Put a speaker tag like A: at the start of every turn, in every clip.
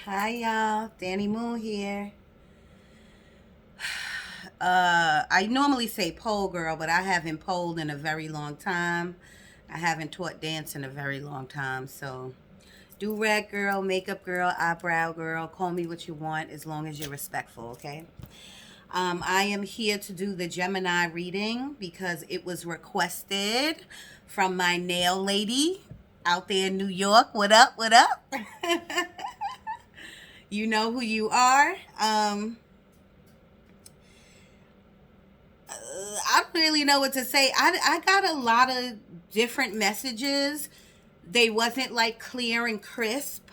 A: Hi y'all, Danny Moon here. I normally say pole girl, but I haven't poled in a very long time. I haven't taught dance in a very long time. So do rag girl, makeup girl, eyebrow girl, call me what you want as long as you're respectful, okay? I am here to do the Gemini reading because it was requested from my nail lady out there in New York. What up? What up? You know who you are. I don't really know what to say. I got a lot of different messages. They wasn't like clear and crisp.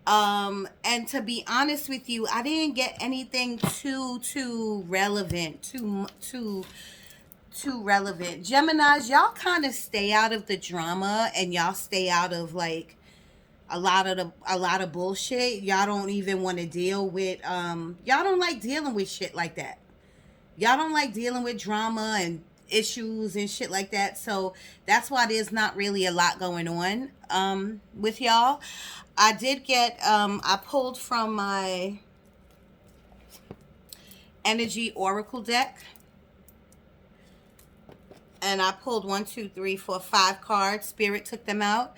A: And to be honest with you, I didn't get anything too relevant, too relevant. Geminis, y'all kind of stay out of the drama and y'all stay out of like a lot of bullshit. Y'all don't even want to deal with y'all don't like dealing with shit like that. Y'all don't like dealing with drama and issues and shit like that. So that's why there's not really a lot going on with y'all. I did get I pulled from my energy oracle deck and I pulled 1, 2, 3, 4, 5 cards. Spirit took them out.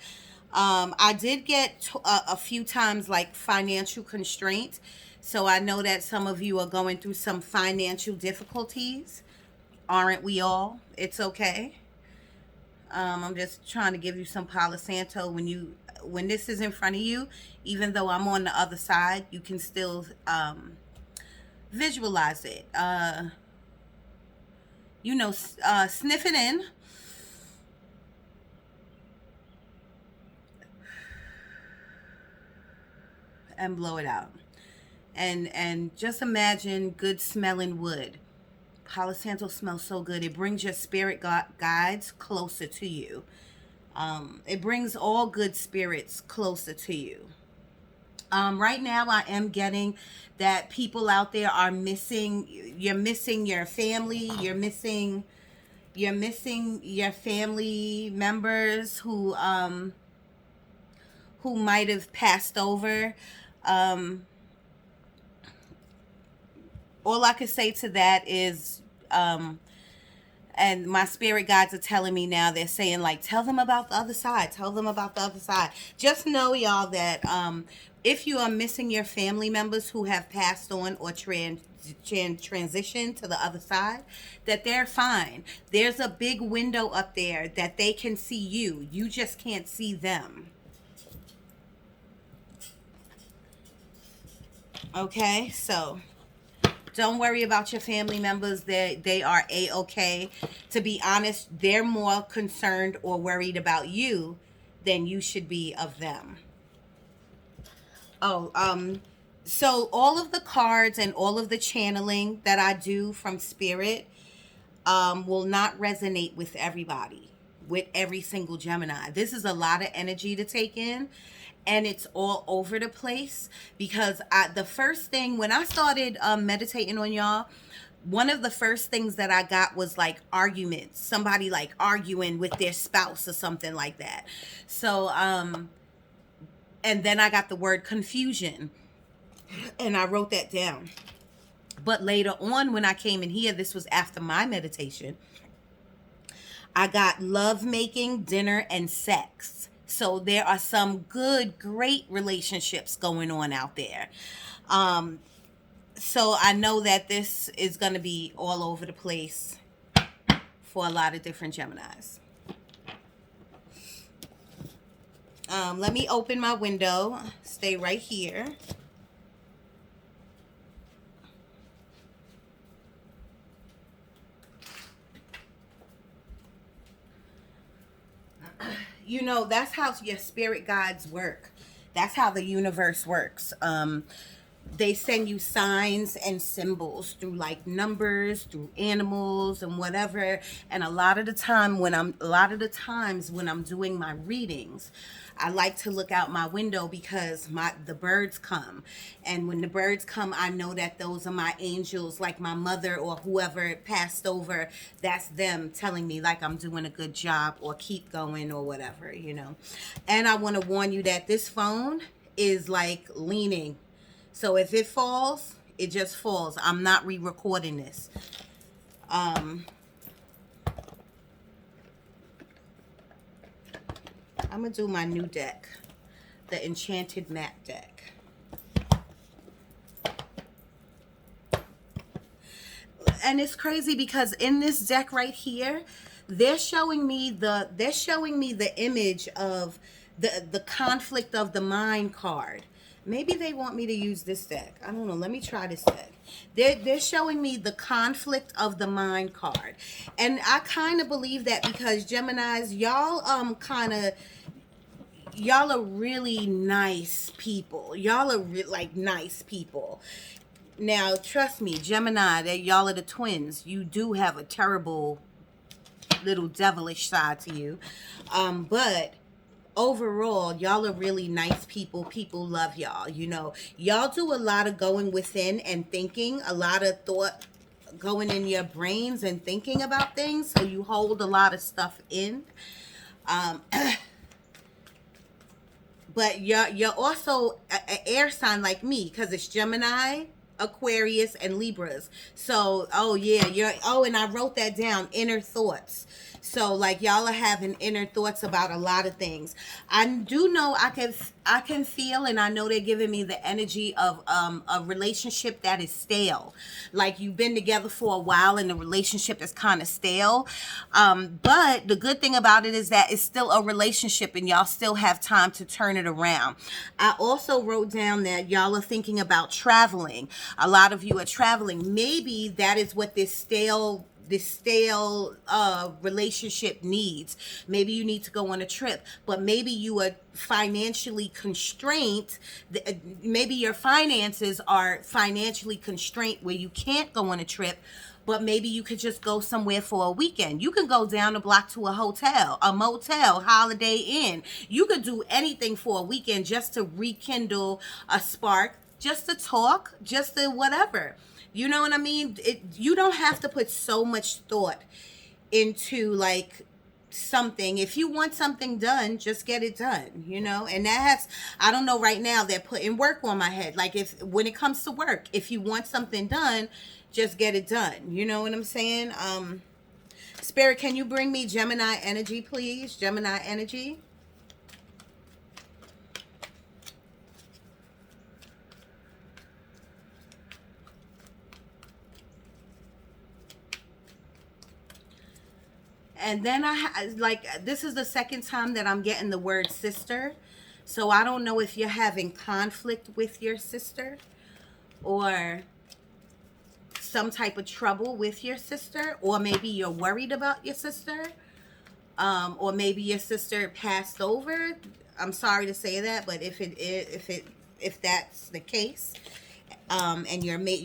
A: I did get a few times like financial constraint. So I know that some of you are going through some financial difficulties. Aren't we all? It's okay. I'm just trying to give you some Palo Santo. When this is in front of you, even though I'm on the other side, you can still visualize it. Sniff it in and blow it out. And just imagine good smelling wood. Palo Santo smells so good. It brings your spirit guides closer to you. It brings all good spirits closer to you. Right now, I am getting that people out there are missing. You're missing your family. You're missing your family members who might have passed over. Um, all I could say to that is, and my spirit guides are telling me now, they're saying like, tell them about the other side, tell them about the other side. Just know, y'all, that if you are missing your family members who have passed on or transition to the other side, that they're fine. There's a big window up there that they can see you. You just can't see them. Okay, so don't worry about your family members. They are a-okay. To be honest, they're more concerned or worried about you than you should be of them. Oh, so all of the cards and all of the channeling that I do from spirit will not resonate with everybody, with every single Gemini. This is a lot of energy to take in, and it's all over the place because the first thing when I started meditating on y'all, one of the first things that I got was like arguments, somebody like arguing with their spouse or something like that. So, and then I got the word confusion, and I wrote that down. But later on, when I came in here, this was after my meditation, I got love making, dinner, and sex. So there are some good, great relationships going on out there. Um, so I know that this is going to be all over the place for a lot of different Geminis. Let me open my window. Stay right here. That's how your spirit guides work. That's how the universe works. They send you signs and symbols through like numbers, through animals and whatever. And a lot of the times when I'm doing my readings, I like to look out my window because the birds come. And when the birds come, I know that those are my angels, like my mother or whoever passed over. That's them telling me like I'm doing a good job or keep going or whatever. And I want to warn you that this phone is like leaning. So if it falls, it just falls. I'm not re-recording this. I'm gonna do my new deck, the Enchanted Map deck. And it's crazy because in this deck right here, they're showing me the image of the conflict of the mind card. Maybe they want me to use this deck. I don't know. Let me try this deck. They're showing me the conflict of the mind card. And I kind of believe that because Geminis, y'all y'all are really nice people. Y'all are like nice people. Now, trust me, Gemini, that y'all are the twins. You do have a terrible little devilish side to you. But overall, y'all are really nice people. People love y'all. You know, y'all do a lot of going within and thinking, a lot of thought going in your brains and thinking about things. So you hold a lot of stuff in. But you're also an air sign like me because it's Gemini, Aquarius, and Libras. So, oh yeah, and I wrote that down, inner thoughts. So like y'all are having inner thoughts about a lot of things. I do know I can feel, and I know they're giving me the energy of a relationship that is stale. Like you've been together for a while and the relationship is kind of stale. But the good thing about it is that it's still a relationship and y'all still have time to turn it around. I also wrote down that y'all are thinking about traveling. A lot of you are traveling. Maybe that is what this stale relationship needs. Maybe you need to go on a trip, but maybe you are financially constrained. Maybe your finances are financially constrained where you can't go on a trip, but maybe you could just go somewhere for a weekend. You can go down the block to a hotel, a motel, Holiday Inn. You could do anything for a weekend just to rekindle a spark, just to talk, just to whatever. You know what I mean? You don't have to put so much thought into like something. If you want something done, just get it done, you know? And I don't know, right now they're putting work on my head. Like when it comes to work, if you want something done, just get it done. You know what I'm saying? Spirit, can you bring me Gemini energy, please? Gemini energy. And then this is the second time that I'm getting the word sister. So I don't know if you're having conflict with your sister or some type of trouble with your sister, or maybe you're worried about your sister, or maybe your sister passed over. I'm sorry to say that, but if that's the case, and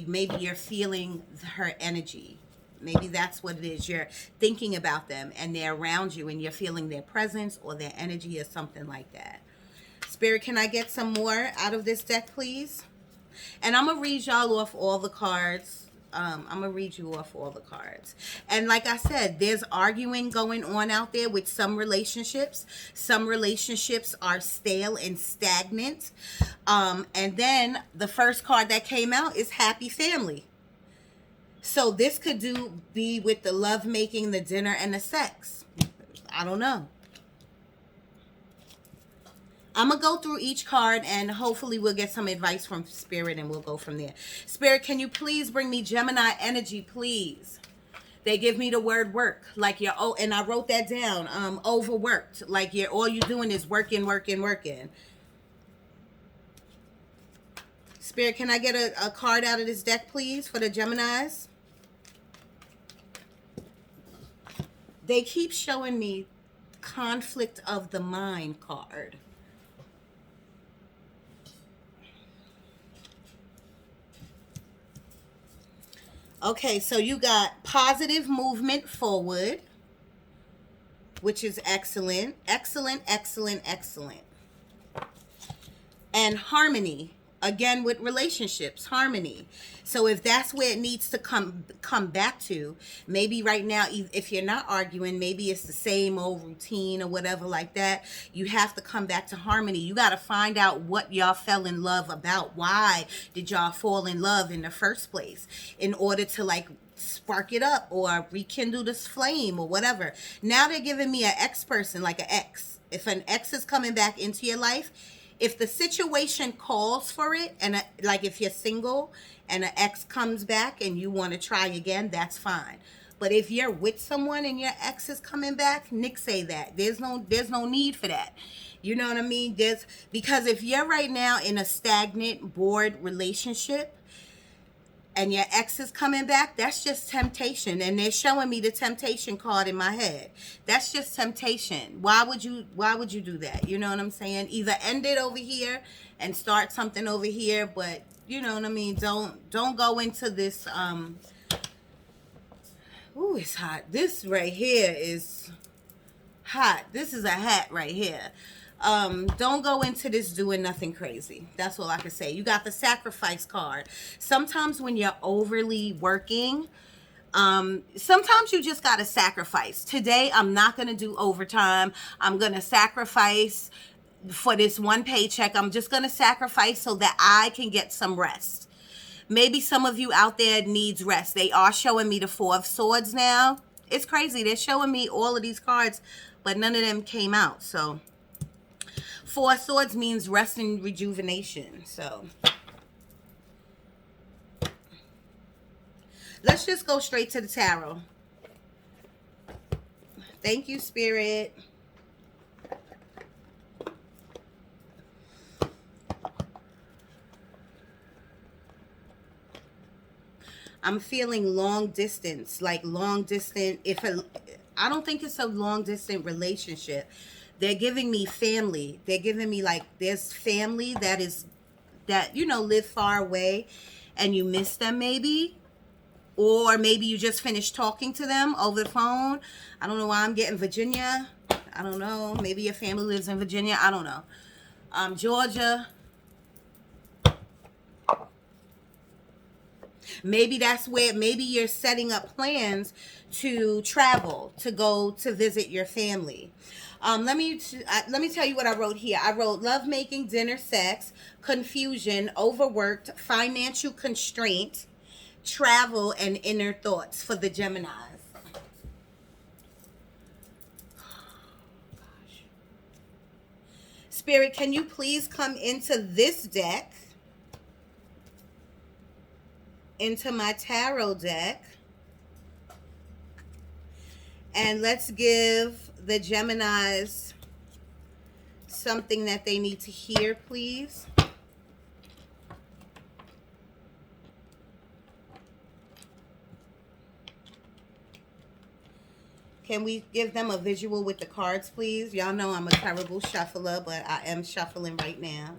A: maybe you're feeling her energy. Maybe that's what it is. You're thinking about them and they're around you and you're feeling their presence or their energy or something like that. Spirit, can I get some more out of this deck, please? And I'm going to read y'all off all the cards. I'm going to read you off all the cards. And like I said, there's arguing going on out there with some relationships. Some relationships are stale and stagnant. And then the first card that came out is Happy Family. So this could be with the love making, the dinner, and the sex. I don't know. I'm going to go through each card and hopefully we'll get some advice from Spirit and we'll go from there. Spirit, can you please bring me Gemini energy, please? They give me the word work. Like and I wrote that down. Overworked. Like all you're doing is working. Spirit, can I get a card out of this deck, please, for the Geminis? They keep showing me conflict of the mind card. Okay, so you got positive movement forward, which is excellent. Excellent. And harmony again with relationships, harmony. So if that's where it needs to come back to, maybe right now, if you're not arguing, maybe it's the same old routine or whatever like that. You have to come back to harmony. You got to find out what y'all fell in love about. Why did y'all fall in love in the first place, in order to like spark it up or rekindle this flame or whatever. Now they're giving me an ex person, like an ex. If an ex is coming back into your life, if the situation calls for it, and like if you're single and an ex comes back and you want to try again, that's fine. But if you're with someone and your ex is coming back, Nick say that. There's no need for that. You know what I mean? Because if you're right now in a stagnant, bored relationship, and your ex is coming back, that's just temptation. And they're showing me the temptation card in my head. That's just temptation. Why would you do that? You know what I'm saying? Either end it over here and start something over here, but you know what I mean? Don't go into this ooh, it's hot. This right here is hot. This is a hat right here. Don't go into this doing nothing crazy. That's all I can say. You got the sacrifice card. Sometimes when you're overly working, sometimes you just got to sacrifice. Today, I'm not going to do overtime. I'm going to sacrifice for this one paycheck. I'm just going to sacrifice so that I can get some rest. Maybe some of you out there needs rest. They are showing me the Four of Swords now. It's crazy. They're showing me all of these cards, but none of them came out. So Four of Swords means rest and rejuvenation. So let's just go straight to the tarot. Thank you, Spirit. I'm feeling long distance, like long distance. I don't think it's a long distance relationship. They're giving me family. They're giving me like there's family that you know live far away, and you miss them maybe, or maybe you just finished talking to them over the phone. I don't know why I'm getting Virginia. I don't know. Maybe your family lives in Virginia. I don't know. Georgia. Maybe that's where, maybe you're setting up plans to travel, to go to visit your family. Let me tell you what I wrote here. I wrote lovemaking, dinner, sex, confusion, overworked, financial constraint, travel, and inner thoughts for the Geminis. Gosh. Spirit, can you please come into this deck? Into my tarot deck, and let's give the Geminis something that they need to hear, please. Can we give them a visual with the cards, please? Y'all know I'm a terrible shuffler, but I am shuffling right now.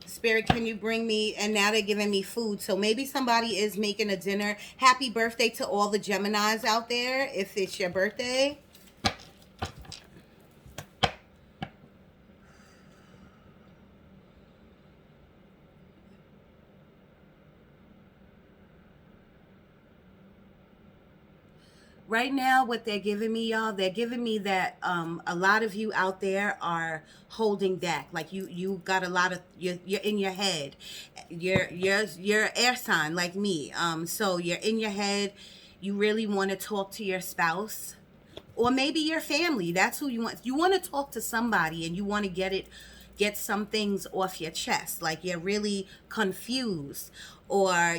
A: Spirit, can you bring me, and now they're giving me food, so maybe somebody is making a dinner. Happy birthday to all the Geminis out there, if it's your birthday. Right now, what they're giving me, y'all, they're giving me that a lot of you out there are holding back. Like you got a lot of, you're in your head. You're air sign like me. So you're in your head. You really want to talk to your spouse, or maybe your family. That's who you want. You want to talk to somebody, and you want to get some things off your chest. Like you're really confused, or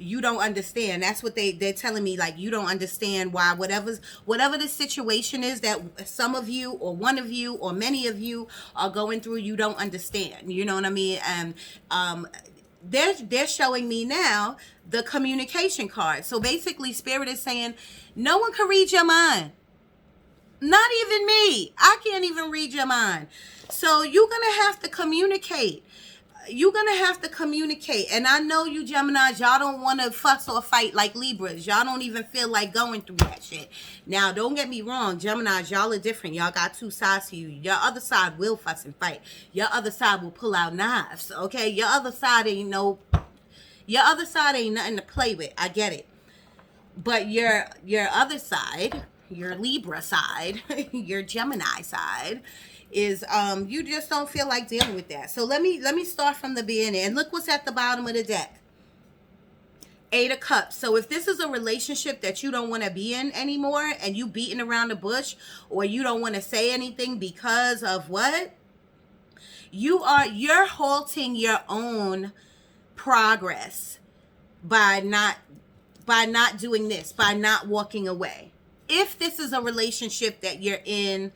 A: you don't understand. That's what they're telling me. Like, you don't understand why whatever the situation is that some of you or one of you or many of you are going through, you don't understand. You know what I mean? And they're showing me now the communication card. So basically, Spirit is saying no one can read your mind. Not even me. I can't even read your mind. So you're going to have to communicate. you're gonna have to communicate. And I know you Geminis, y'all don't want to fuss or fight like Libras. Y'all don't even feel like going through that shit. Now, don't get me wrong, Geminis, y'all are different. Y'all got two sides to you. Your other side will fuss and fight. Your other side will pull out knives, okay? Your other side ain't nothing to play with. I get it. But your other side, your Libra side, your Gemini side, is you just don't feel like dealing with that. So let me start from the beginning. And look what's at the bottom of the deck. 8 of Cups. So if this is a relationship that you don't want to be in anymore, and you beating around the bush, or you don't want to say anything because of what? You're halting your own progress by not doing this, by not walking away. If this is a relationship that you're in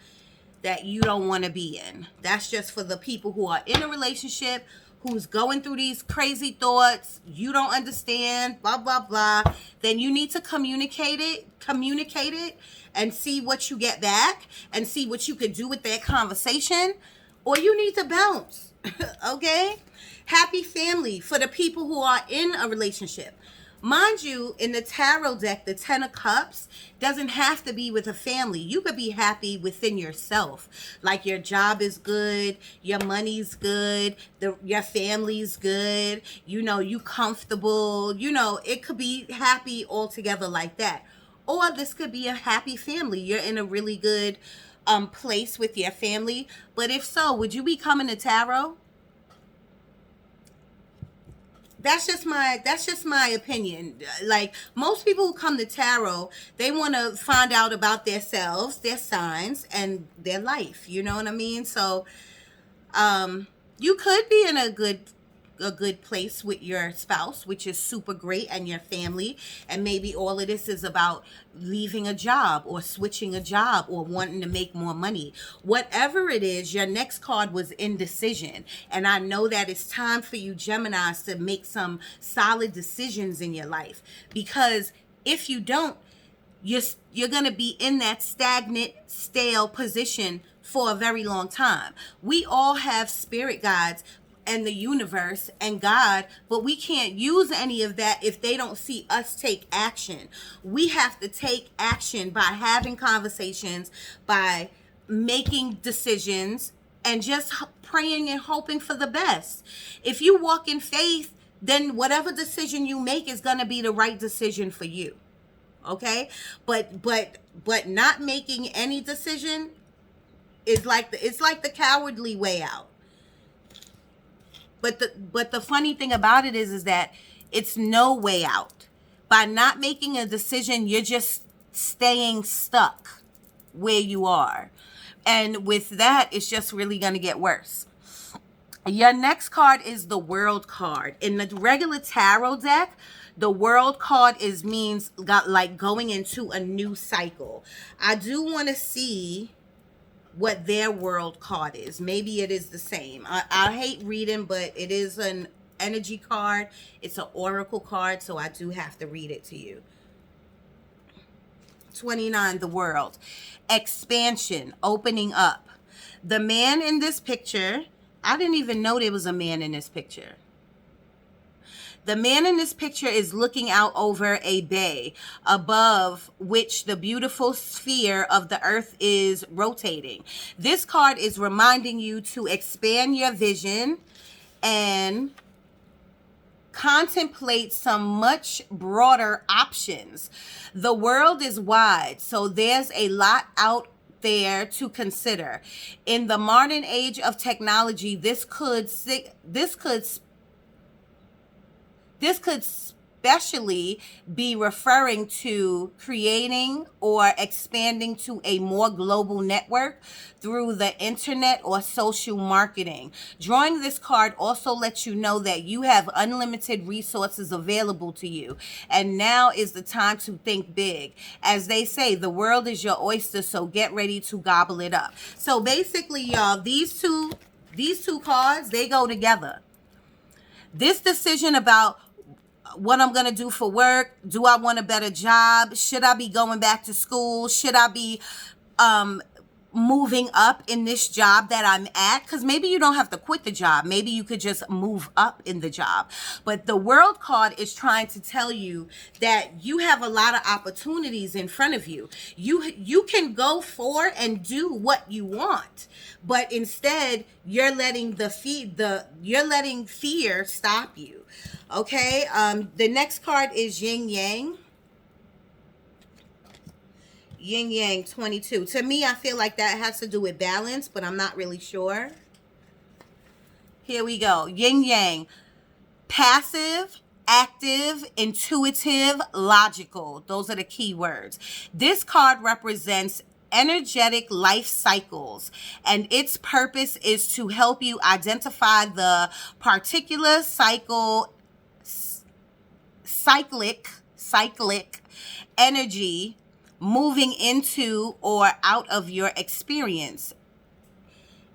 A: that you don't want to be in, that's just for the people who are in a relationship, who's going through these crazy thoughts, you don't understand, blah, blah, blah, then you need to communicate it and see what you get back and see what you could do with that conversation, or you need to bounce, okay? Happy family for the people who are in a relationship. Mind you, in the tarot deck, the 10 of Cups doesn't have to be with a family. You could be happy within yourself. Like your job is good, your money's good, your family's good, you comfortable. It could be happy altogether like that. Or this could be a happy family. You're in a really good place with your family. But if so, would you be coming to tarot? That's just my opinion. Like, most people who come to tarot, they want to find out about themselves, their signs, and their life. You know what I mean? So, you could be in a good place with your spouse, which is super great, and your family, and maybe all of this is about leaving a job or switching a job or wanting to make more money. Whatever it is, your next card was indecision, and I know that it's time for you Geminis to make some solid decisions in your life, because if you don't, you're going to be in that stagnant, stale position for a very long time. We all have spirit guides and the universe and God, but we can't use any of that if they don't see us take action. We have to take action by having conversations, by making decisions, and just praying and hoping for the best. If you walk in faith, then whatever decision you make is going to be the right decision for you. Okay? But not making any decision is like the cowardly way out. But the funny thing about it is that it's no way out. By not making a decision, you're just staying stuck where you are. And with that, it's just really going to get worse. Your next card is the World card. In the regular tarot deck, the World card means like going into a new cycle. I do want to see what their World card is. Maybe it is the same. I hate reading, but it is an energy card. It's an oracle card, so I do have to read it to you. 29, the World. Expansion, opening up. The man in this picture, I didn't even know there was a man in this picture. The man in this picture is looking out over a bay above which the beautiful sphere of the earth is rotating. This card is reminding you to expand your vision and contemplate some much broader options. The world is wide, so there's a lot out there to consider. In the modern age of technology, this could especially be referring to creating or expanding to a more global network through the internet or social marketing. Drawing this card also lets you know that you have unlimited resources available to you, and now is the time to think big. As they say, the world is your oyster, so get ready to gobble it up. So basically, y'all, these two cards, they go together. This decision about what I'm going to do for work. Do I want a better job? Should I be going back to school? Should I be moving up in this job that I'm at, because maybe you don't have to quit the job. Maybe you could just move up in the job. But the World card is trying to tell you that you have a lot of opportunities in front of you. You can go for and do what you want, but instead you're letting fear stop you. Okay. The next card is Yin Yang. Yin Yang 22. To me, I feel like that has to do with balance, but I'm not really sure. Here we go. Yin Yang. Passive, active, intuitive, logical. Those are the key words. This card represents energetic life cycles, and its purpose is to help you identify the particular cyclic energy moving into or out of your experience.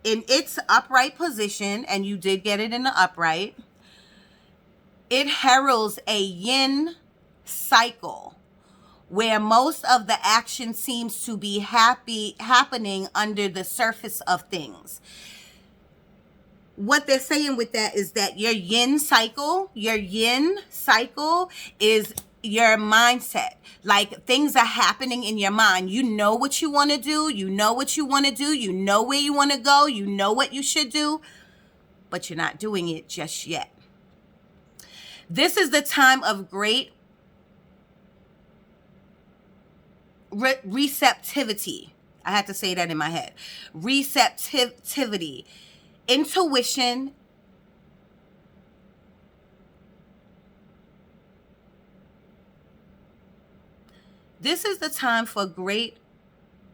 A: In its upright position, and you did get it in the upright, it heralds a yin cycle where most of the action seems to be happening under the surface of things. What they're saying with that is that your yin cycle is your mindset. Like, things are happening in your mind. You know what you want to do. You know what you want to do. You know where you want to go. You know what you should do, but you're not doing it just yet. This is the time of great receptivity. I had to say that in my head. Receptivity, intuition, this is the time for great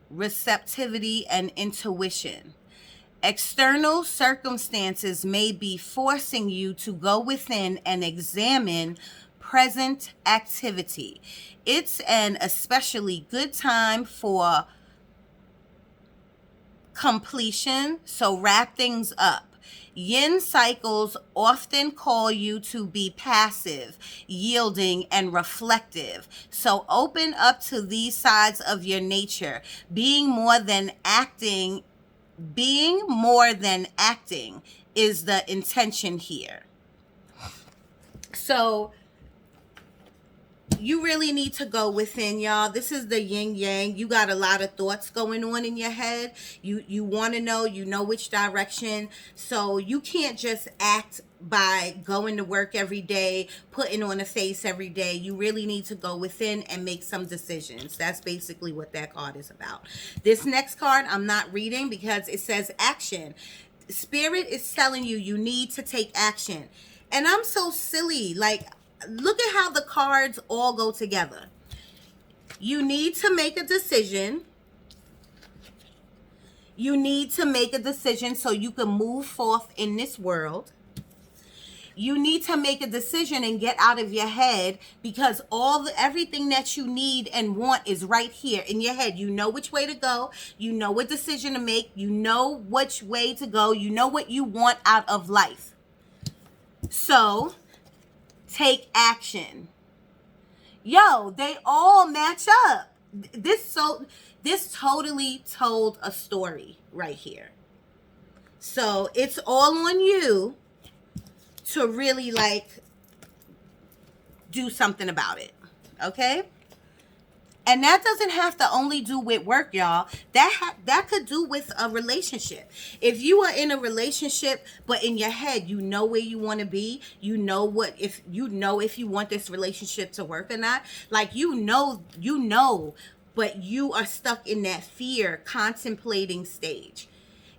A: receptivity and intuition. External circumstances may be forcing you to go within and examine present activity. It's an especially good time for completion, so wrap things up. Yin cycles often call you to be passive, yielding, and reflective. So open up to these sides of your nature. Being more than acting is the intention here. So you really need to go within, y'all. This is the yin yang. You got a lot of thoughts going on in your head. You want to know, you know which direction. So you can't just act by going to work every day, putting on a face every day. You really need to go within and make some decisions. That's basically what that card is about. This next card I'm not reading because it says action. Spirit is telling you you need to take action. And I'm so silly. Like, look at how the cards all go together. You need to make a decision. You need to make a decision so you can move forth in this world. You need to make a decision and get out of your head, because everything that you need and want is right here in your head. You know which way to go. You know what decision to make. You know which way to go. You know what you want out of life. So take action. Yo, they all match up. This totally told a story right here. So it's all on you to really do something about it. Okay? And that doesn't have to only do with work, y'all. That could do with a relationship. If you are in a relationship, but in your head, you know where you want to be. You know if you want this relationship to work or not. Like, you know, but you are stuck in that fear, contemplating stage.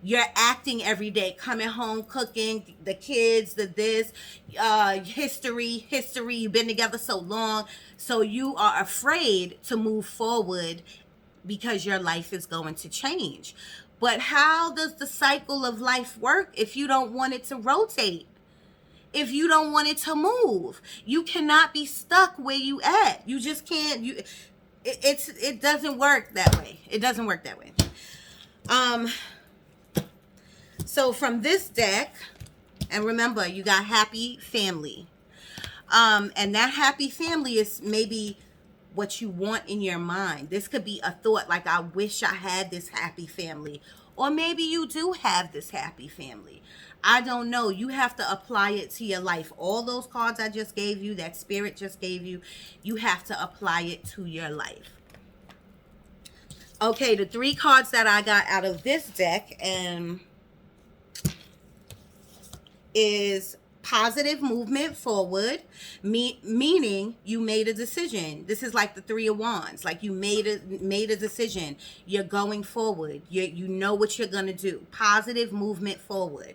A: You're acting every day, coming home, cooking, the kids, history. You've been together so long. So you are afraid to move forward because your life is going to change. But how does the cycle of life work if you don't want it to rotate? If you don't want it to move? You cannot be stuck where you at. You just can't. It doesn't work that way. It doesn't work that way. So from this deck, and remember, you got happy family. And that happy family is maybe what you want in your mind. This could be a thought like, I wish I had this happy family. Or maybe you do have this happy family. I don't know. You have to apply it to your life. All those cards I just gave you, that spirit just gave you, you have to apply it to your life. Okay, the 3 cards that I got out of this deck is positive movement forward, meaning you made a decision. This is like the 3 of Wands, like you made a decision. You're going forward. You know what you're gonna do. Positive movement forward.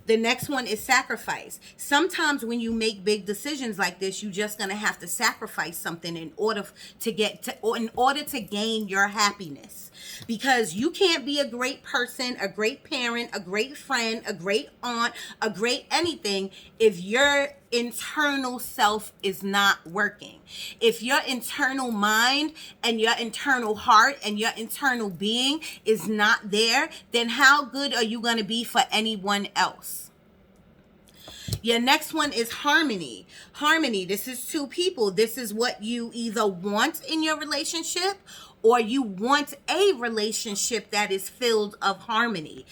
A: The next one is sacrifice. Sometimes when you make big decisions like this, you're just going to have to sacrifice something in order to gain your happiness. Because you can't be a great person, a great parent, a great friend, a great aunt, a great anything if your internal self is not working. If your internal mind and your internal heart and your internal being is not there, then how good are you going to be for anyone else? Your next one is harmony. Harmony, this is 2 people. This is what you either want in your relationship or you want a relationship that is filled of harmony.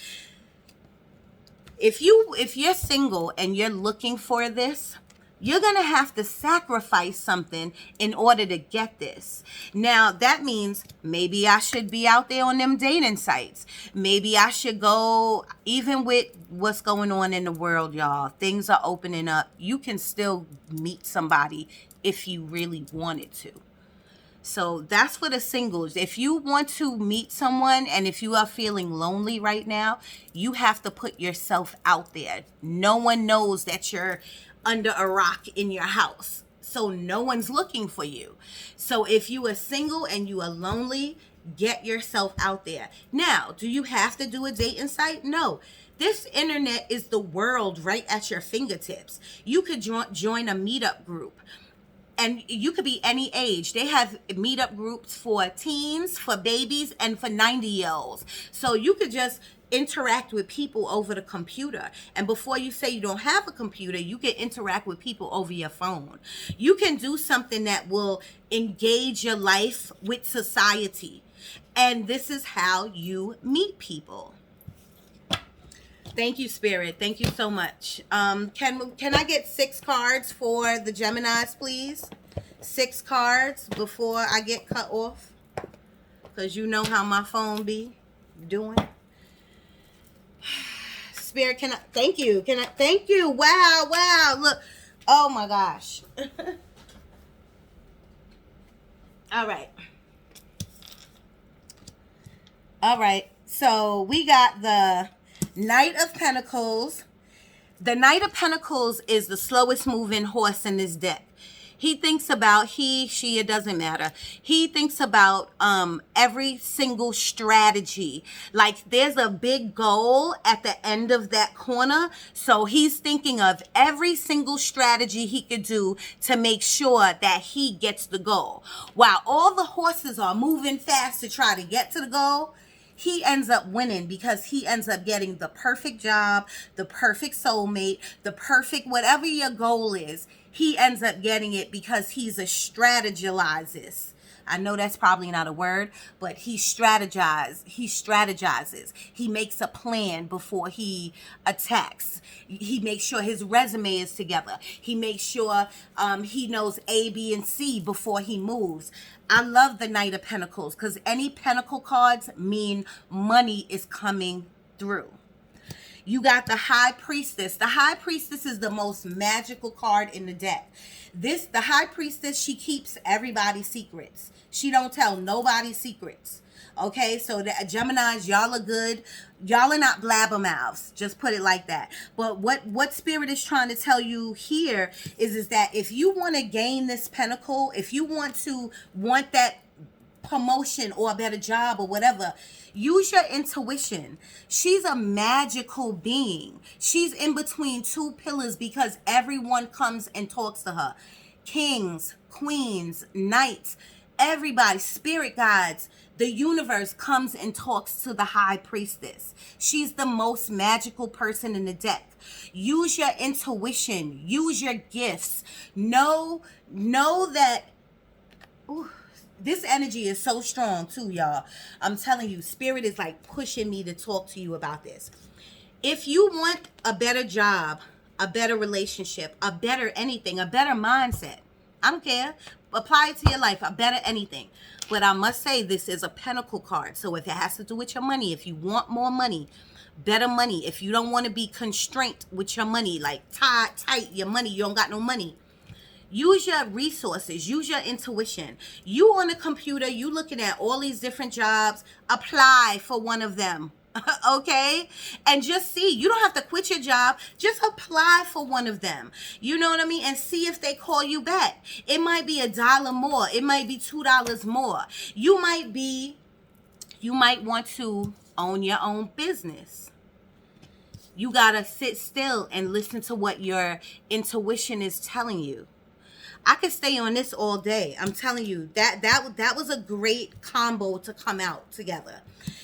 A: If you're single and you're looking for this, you're going to have to sacrifice something in order to get this. Now, that means maybe I should be out there on them dating sites. Maybe I should go, even with what's going on in the world, y'all. Things are opening up. You can still meet somebody if you really wanted to. So that's for the singles. If you want to meet someone and if you are feeling lonely right now, you have to put yourself out there. No one knows that you're under a rock in your house. So no one's looking for you. So if you are single and you are lonely, get yourself out there. Now, do you have to do a dating site? No. This internet is the world right at your fingertips. You could join a meetup group. And you could be any age. They have meetup groups for teens, for babies, and for 90-year-olds. So you could just interact with people over the computer. And before you say you don't have a computer, you can interact with people over your phone. You can do something that will engage your life with society. And this is how you meet people. Thank you, Spirit. Thank you so much. Can I get 6 cards for the Geminis, please? 6 cards before I get cut off. Because you know how my phone be doing. Spirit, thank you. Thank you. Wow. Look. Oh my gosh. All right. So we got the Knight of Pentacles. The Knight of Pentacles is the slowest moving horse in this deck. He thinks about, she, it doesn't matter. He thinks about every single strategy. Like there's a big goal at the end of that corner. So he's thinking of every single strategy he could do to make sure that he gets the goal. While all the horses are moving fast to try to get to the goal, he ends up winning because he ends up getting the perfect job, the perfect soulmate, the perfect whatever your goal is. He ends up getting it because he's a strategizes. I know that's probably not a word, but he strategizes. He makes a plan before he attacks. He makes sure his resume is together. He makes sure he knows A, B, and C before he moves. I love the Knight of Pentacles because any Pentacle cards mean money is coming through. You got the High Priestess. The High Priestess is the most magical card in the deck. The High Priestess, she keeps everybody's secrets. She don't tell nobody's secrets. Okay, so the Geminis, y'all are good. Y'all are not blabbermouths. Just put it like that. But what Spirit is trying to tell you here is that if you want to gain this pentacle, if you want that promotion or a better job or whatever, use your intuition. She's a magical being. She's in between 2 pillars because everyone comes and talks to her. Kings, queens, knights, everybody, spirit guides, the universe comes and talks to the High Priestess. She's the most magical person in the deck. Use your intuition. Use your gifts. Know that Ooh, this energy is so strong too, y'all. I'm telling you, spirit is like pushing me to talk to you about this. If you want a better job, a better relationship, a better anything, a better mindset, I don't care. Apply it to your life, a better anything. But I must say, this is a pentacle card. So if it has to do with your money, if you want more money, better money, if you don't want to be constrained with your money, like tight your money, you don't got no money. Use your resources, use your intuition. You on the computer, you looking at all these different jobs, apply for one of them. Okay? And just see, you don't have to quit your job, just apply for one of them. You know what I mean? And see if they call you back. It might be $1 more, it might be $2 more. You might want to own your own business. You gotta sit still and listen to what your intuition is telling you. I could stay on this all day. I'm telling you, that was a great combo to come out together.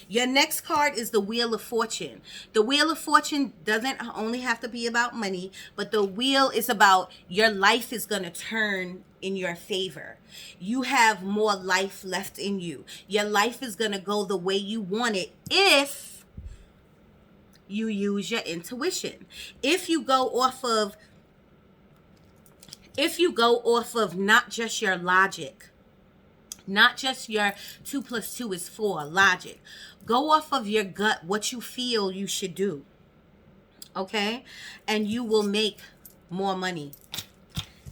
A: Your next card is the Wheel of Fortune. The Wheel of Fortune doesn't only have to be about money, but the wheel is about your life is going to turn in your favor. You have more life left in you. Your life is going to go the way you want it if you use your intuition. If you go off of not just your logic, not just your 2 + 2 is 4 logic, go off of your gut, what you feel you should do, okay? And you will make more money.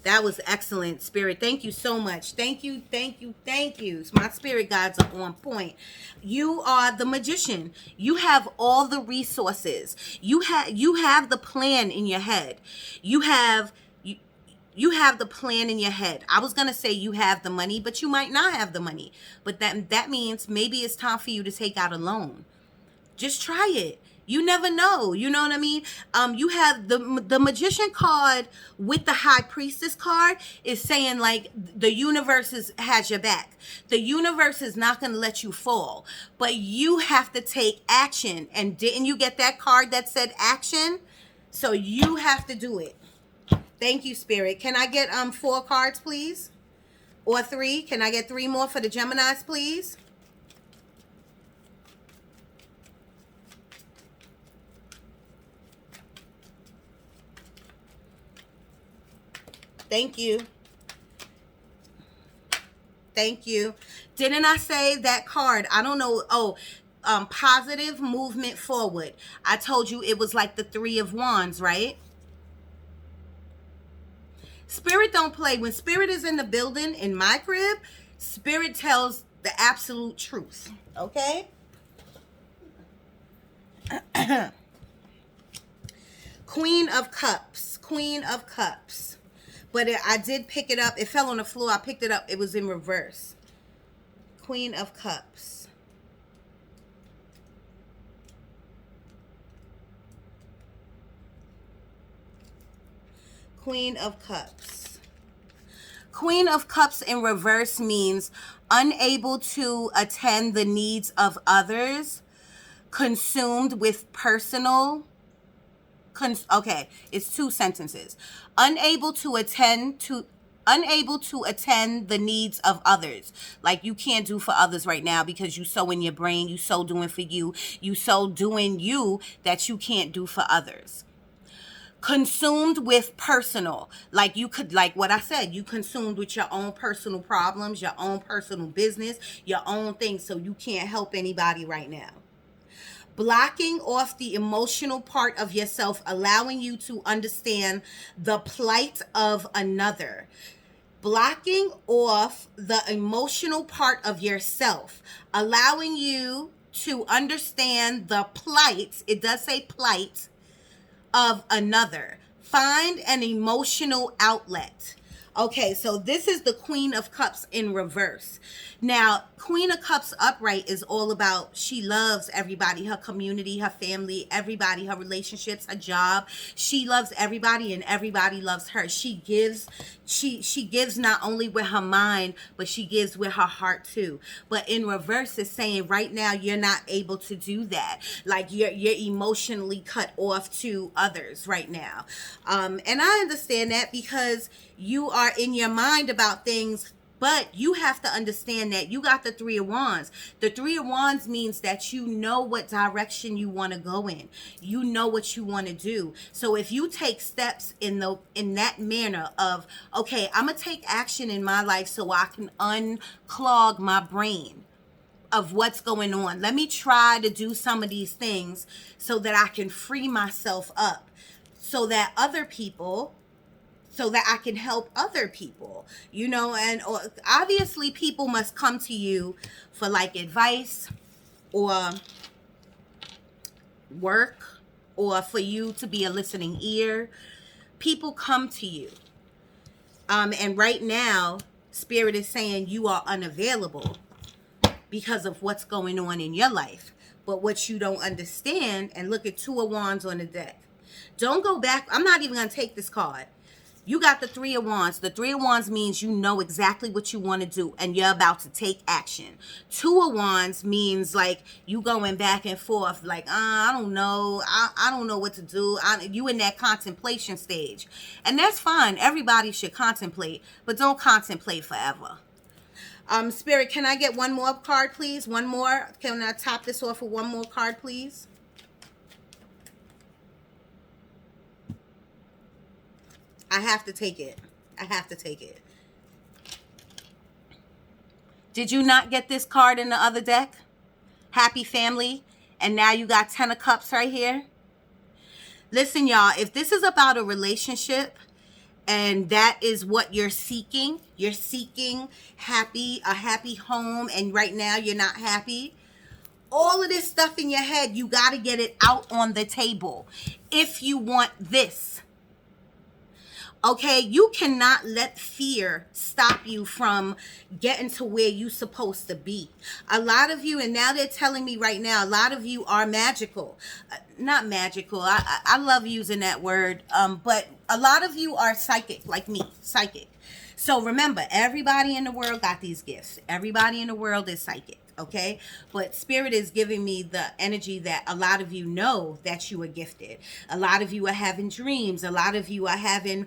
A: That was excellent, Spirit. Thank you so much. Thank you. My spirit guides are on point. You are the magician. You have all the resources. You have the plan in your head. You have the plan in your head. I was going to say you have the money, but you might not have the money. But that means maybe it's time for you to take out a loan. Just try it. You never know. You know what I mean? You have the magician card with the high priestess card is saying like the universe has your back. The universe is not going to let you fall, but you have to take action. And didn't you get that card that said action? So you have to do it. Thank you, Spirit. Can I get 4 cards, please? Or 3? Can I get 3 more for the Geminis, please? Thank you. Thank you. Didn't I say that card? I don't know. Oh, positive movement forward. I told you it was like the 3 of Wands, right? Spirit don't play. When Spirit is in the building, in my crib, Spirit tells the absolute truth. Okay? Queen of Cups. Queen of Cups. But I did pick it up. It fell on the floor. I picked it up. It was in reverse. Queen of Cups. Queen of Cups. Queen of Cups in reverse means unable to attend the needs of others, consumed with personal. Okay, it's 2 sentences. Unable to attend the needs of others. Like you can't do for others right now because you so in your brain, you so doing for you, you so doing you that you can't do for others. Consumed with personal, like you could, like what I said, you consumed with your own personal problems, your own personal business, your own things, so you can't help anybody right now. Blocking off the emotional part of yourself, allowing you to understand the plight of another. Blocking off the emotional part of yourself, allowing you to understand the plight, it does say plight, of another. Find an emotional outlet. Okay, so this is the Queen of Cups in reverse. Now, Queen of Cups upright is all about she loves everybody, her community, her family, everybody, her relationships, her job. She loves everybody and everybody loves her. She gives not only with her mind, but she gives with her heart too. But in reverse is saying right now you're not able to do that. Like you're emotionally cut off to others right now. And I understand that because you are in your mind about things But you have to understand that you got the Three of Wands. The Three of Wands means that you know what direction you want to go in. You know what you want to do. So if you take steps in that manner of, okay, I'm going to take action in my life so I can unclog my brain of what's going on. Let me try to do some of these things so that I can free myself up, so that I can help other people, and obviously people must come to you for like advice or work, or for you to be a listening ear. People come to you. And right now, Spirit is saying you are unavailable because of what's going on in your life. But what you don't understand, and look at Two of Wands on the deck. Don't go back. I'm not even going to take this card. You got the Three of Wands. The Three of Wands means you know exactly what you want to do and you're about to take action. Two of Wands means like you going back and forth like, I don't know. I don't know what to do. You in that contemplation stage. And that's fine. Everybody should contemplate, but don't contemplate forever. Spirit, can I get one more card, please? One more. Can I top this off with one more card, please? I have to take it. I have to take it. Did you not get this card in the other deck? Happy family. And now you got 10 of Cups right here. Listen, y'all, if this is about a relationship and that is what you're seeking a happy home, and right now you're not happy, all of this stuff in your head, you got to get it out on the table if you want this. Okay, you cannot let fear stop you from getting to where you're supposed to be. A lot of you, and now they're telling me right now, a lot of you are magical. Not magical, I love using that word, but a lot of you are psychic, like me, psychic. So remember, everybody in the world got these gifts. Everybody in the world is psychic, okay? But Spirit is giving me the energy that a lot of you know that you are gifted. A lot of you are having dreams. A lot of you are having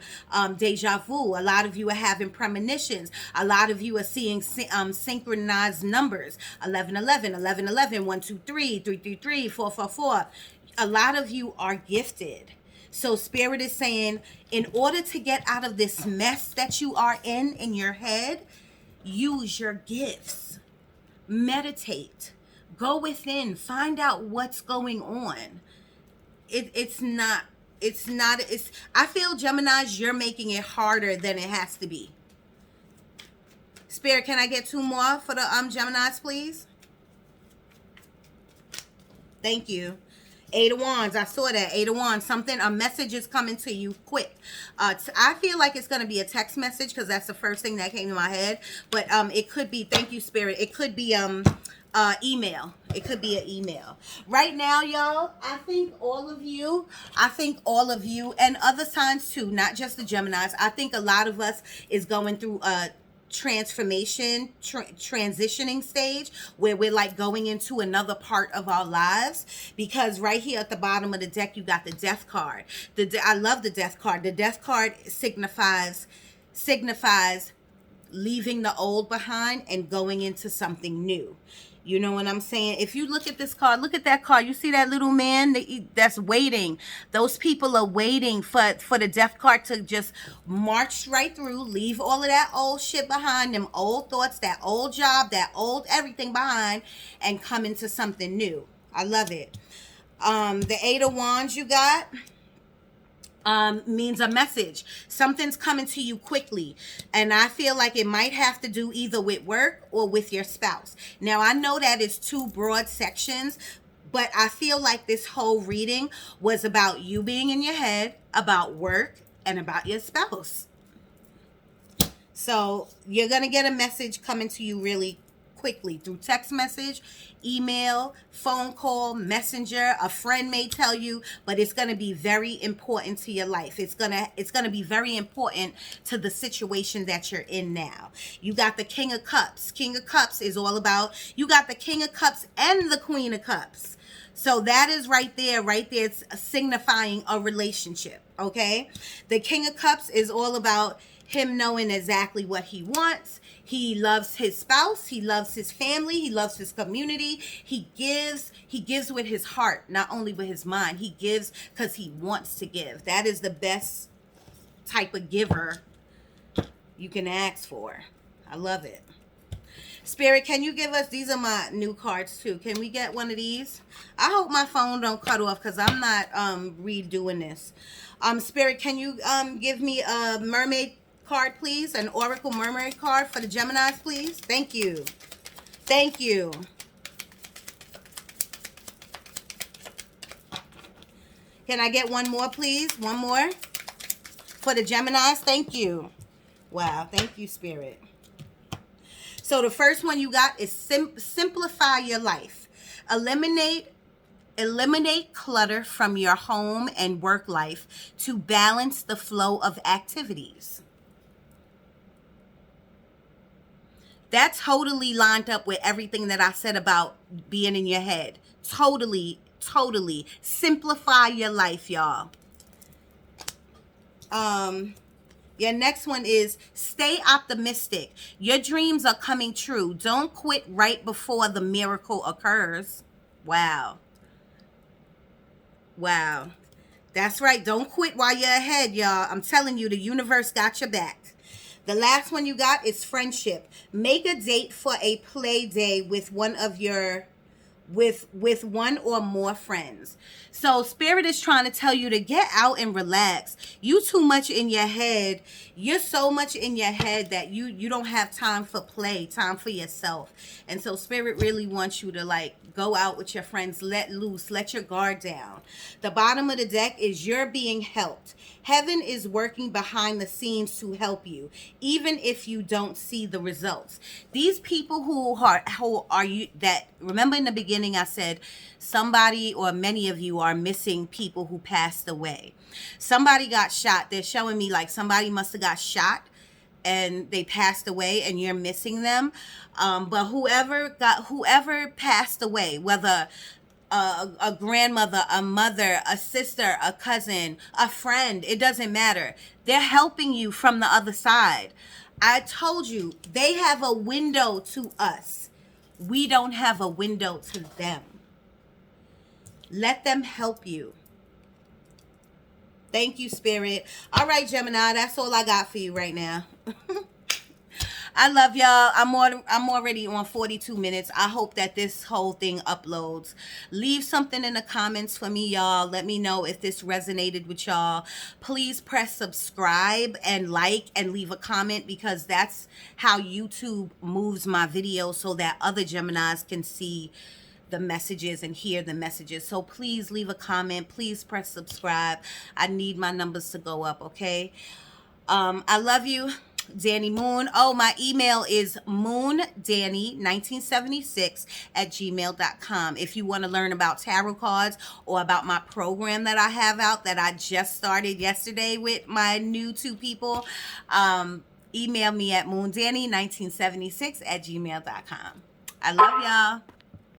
A: deja vu. A lot of you are having premonitions. A lot of you are seeing synchronized numbers. 1111, 1111, 123, 333, 444. A lot of you are gifted. So Spirit is saying, in order to get out of this mess that you are in your head, use your gifts. Meditate. Go within. Find out what's going on. I feel, Geminis, you're making it harder than it has to be. Spirit, can I get 2 more for the Geminis, please? Thank you. 8 of Wands, I saw that. 8 of Wands, a message is coming to you quick. I feel like it's going to be a text message because that's the first thing that came to my head. But it could be, thank you, Spirit. It could be email. It could be an email. Right now, y'all, I think all of you, and other signs too, not just the Geminis. I think a lot of us is going through a transitioning stage where we're like going into another part of our lives, because right here at the bottom of the deck you got the Death card. I love the Death card. The Death card signifies leaving the old behind and going into something new. You know what I'm saying? If you look at this card, look at that card. You see that little man that's waiting. Those people are waiting for the Death card to just march right through, leave all of that old shit behind, them old thoughts, that old job, that old everything behind, and come into something new. I love it. The 8 of Wands you got means a message. Something's coming to you quickly. And I feel like it might have to do either with work or with your spouse. Now, I know that is 2 broad sections, but I feel like this whole reading was about you being in your head, about work, and about your spouse. So you're going to get a message coming to you really quickly through text message, email, phone call, messenger. A friend may tell you, but it's going to be very important to your life. It's going to be very important to the situation that you're in now. You got the King of Cups. King of Cups is all about, you got the King of Cups and the Queen of Cups. So that is right there. It's signifying a relationship, okay? The King of Cups is all about him knowing exactly what he wants. He loves his spouse. He loves his family. He loves his community. He gives with his heart, not only with his mind. He gives because he wants to give. That is the best type of giver you can ask for. I love it. Spirit, can you give us, these are my new cards too. Can we get one of these? I hope my phone don't cut off because I'm not redoing this. Spirit, can you give me a mermaid card, please? An Oracle Mermaid card for the Geminis, please? Thank you. Thank you. Can I get one more, please? One more for the Geminis? Thank you. Wow. Thank you, Spirit. So the first one you got is simplify your life. Eliminate clutter from your home and work life to balance the flow of activities. That's totally lined up with everything that I said about being in your head. Totally. Simplify your life, y'all. Your next one is stay optimistic. Your dreams are coming true. Don't quit right before the miracle occurs. Wow. Wow. That's right. Don't quit while you're ahead, y'all. I'm telling you, the universe got your back. The last one you got is friendship. Make a date for a play day with one of your with one or more friends. So Spirit is trying to tell you to get out and relax. You too much in your head. You're so much in your head that you don't have time for play, time for yourself. And so Spirit really wants you to like go out with your friends, let loose, let your guard down. The bottom of the deck is you're being helped. Heaven is working behind the scenes to help you, even if you don't see the results. These people who are you that remember in the beginning I said somebody or many of you are missing people who passed away. Somebody got shot. They're showing me like somebody must have got shot and they passed away and you're missing them. But whoever passed away, whether a grandmother, a mother, a sister, a cousin, a friend, it doesn't matter. They're helping you from the other side. I told you, they have a window to us. We don't have a window to them. Let them help you. Thank you, Spirit. All right, Gemini, that's all I got for you right now. I love y'all. I'm already on 42 minutes. I hope that this whole thing uploads. Leave something in the comments for me, y'all. Let me know if this resonated with y'all. Please press subscribe and like and leave a comment because that's how YouTube moves my video so that other Geminis can see the messages and hear the messages. So please leave a comment. Please press subscribe. I need my numbers to go up, okay? I love you. Danni Moon. Oh, my email is moondanni1976@gmail.com. If you want to learn about tarot cards or about my program that I have out that I just started yesterday with my new 2 people, email me at moondanni1976@gmail.com. I love y'all.